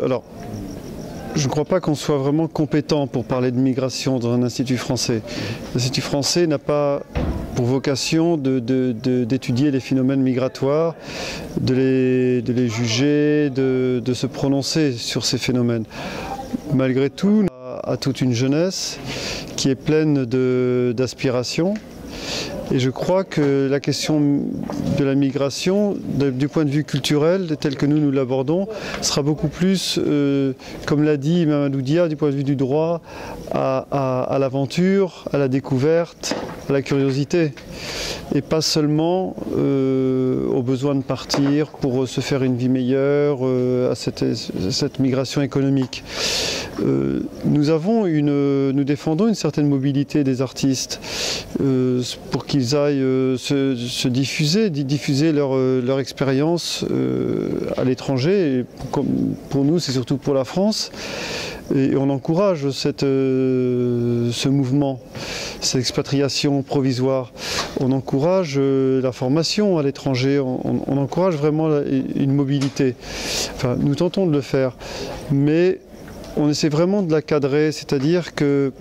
Alors, je ne crois pas qu'on soit vraiment compétent pour parler de migration dans un institut français. L'Institut français n'a pas pour vocation d'étudier les phénomènes migratoires, de les juger, de se prononcer sur ces phénomènes. Malgré tout, on a toute une jeunesse qui est pleine d'aspirations. Et je crois que la question de la migration, du point de vue culturel, tel que nous l'abordons, sera beaucoup plus, comme l'a dit Mamadou Dia, du point de vue du droit, à l'aventure, à la découverte, à la curiosité. Et pas seulement au besoin de partir pour se faire une vie meilleure, à cette migration économique. Nous défendons une certaine mobilité des artistes pour qu'ils aillent se diffuser leur expérience à l'étranger. Pour nous, c'est surtout pour la France. Et on encourage ce mouvement, cette expatriation provisoire. On encourage la formation à l'étranger, on encourage vraiment une mobilité. Enfin, nous tentons de le faire, mais on essaie vraiment de la cadrer, c'est-à-dire que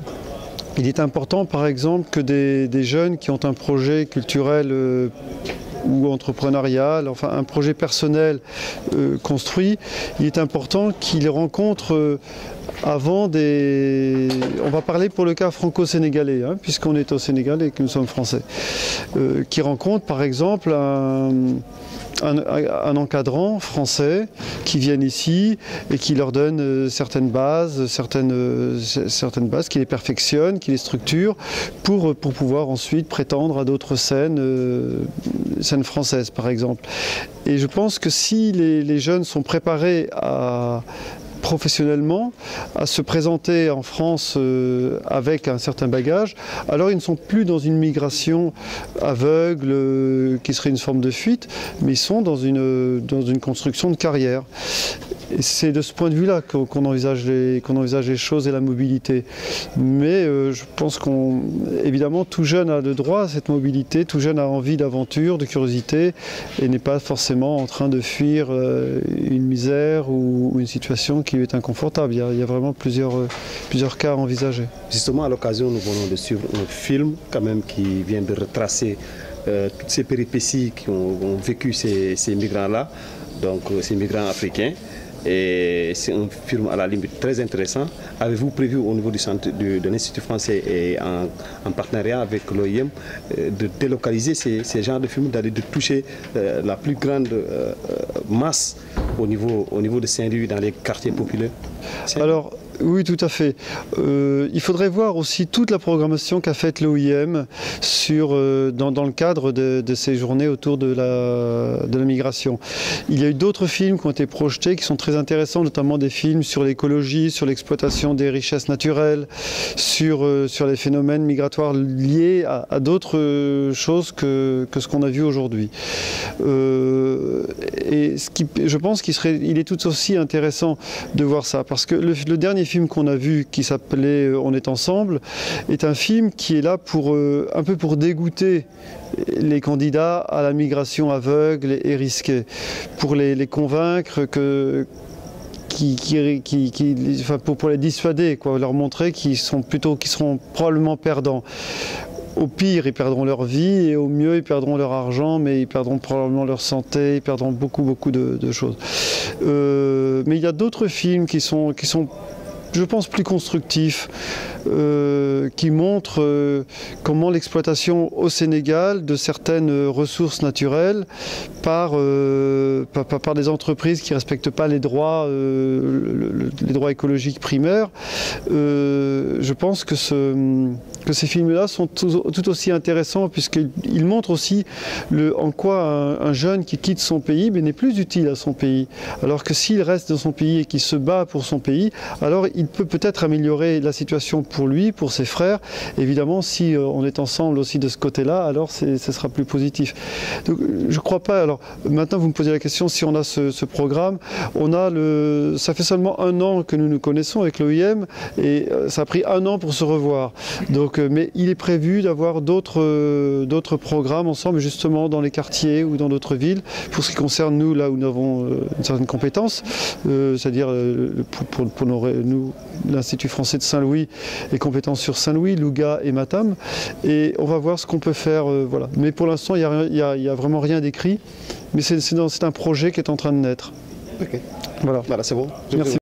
il est important, par exemple, que des jeunes qui ont un projet culturel ou entrepreneurial, enfin un projet personnel construit, il est important qu'ils rencontrent avant on va parler pour le cas franco-sénégalais, hein, puisqu'on est au Sénégal et que nous sommes français, qui rencontrent par exemple un encadrant français qui viennent ici et qui leur donne certaines bases, qui les perfectionne, qui les structure pour pouvoir ensuite prétendre à d'autres scènes françaises par exemple. Et je pense que si les jeunes sont préparés professionnellement à se présenter en France avec un certain bagage, alors ils ne sont plus dans une migration aveugle qui serait une forme de fuite, mais ils sont dans une construction de carrière. Et c'est de ce point de vue-là qu'on envisage les choses et la mobilité. Mais je pense évidemment, tout jeune a le droit à cette mobilité, tout jeune a envie d'aventure, de curiosité, et n'est pas forcément en train de fuir une misère ou une situation qui lui est inconfortable. Il y a vraiment plusieurs cas à envisager. Justement, à l'occasion, nous venons de suivre un film quand même qui vient de retracer toutes ces péripéties qu'ont vécu ces migrants-là, donc ces migrants africains. Et c'est un film à la limite très intéressant. Avez-vous prévu au niveau du centre de l'Institut français et en partenariat avec l'OIM de délocaliser ces genres de films, d'aller de toucher la plus grande masse au niveau de Saint-Louis, dans les quartiers populaires? Alors, oui, tout à fait. Il faudrait voir aussi toute la programmation qu'a faite l'OIM dans le cadre de ces journées autour de la migration. Il y a eu d'autres films qui ont été projetés qui sont très intéressants, notamment des films sur l'écologie, sur l'exploitation des richesses naturelles, sur les phénomènes migratoires liés à d'autres choses que ce qu'on a vu aujourd'hui. Et je pense qu'il est tout aussi intéressant de voir ça, parce que le dernier film qu'on a vu, qui s'appelait On est ensemble, est un film qui est là un peu pour dégoûter les candidats à la migration aveugle et risquée, pour les convaincre pour les dissuader, leur montrer qu'ils seront probablement perdants. Au pire, ils perdront leur vie, et au mieux, ils perdront leur argent, mais ils perdront probablement leur santé, ils perdront beaucoup de choses. Mais il y a d'autres films qui sont je pense, plus constructif, qui montre comment l'exploitation au Sénégal de certaines ressources naturelles par des entreprises qui ne respectent pas les droits écologiques primaires. Je pense que ces films-là sont tout aussi intéressants, puisqu'ils montrent aussi en quoi un jeune qui quitte son pays n'est plus utile à son pays. Alors que s'il reste dans son pays et qu'il se bat pour son pays, alors il peut peut-être améliorer la situation pour lui, pour ses frères. Évidemment, si on est ensemble aussi de ce côté-là, alors ce sera plus positif. Donc, je ne crois pas. Alors maintenant, vous me posez la question si on a ce programme. Ça fait seulement 1 an que nous nous connaissons avec l'OIM, et ça a pris 1 an pour se revoir. Donc mais il est prévu d'avoir d'autres programmes ensemble, justement dans les quartiers ou dans d'autres villes, pour ce qui concerne nous, là où nous avons une certaine compétence, c'est-à-dire pour nous, l'Institut français de Saint-Louis est compétent sur Saint-Louis, Louga et Matam, et on va voir ce qu'on peut faire, voilà. Mais pour l'instant, il n'y a vraiment rien d'écrit, mais c'est un projet qui est en train de naître. Ok. Voilà. Voilà, c'est bon. Merci.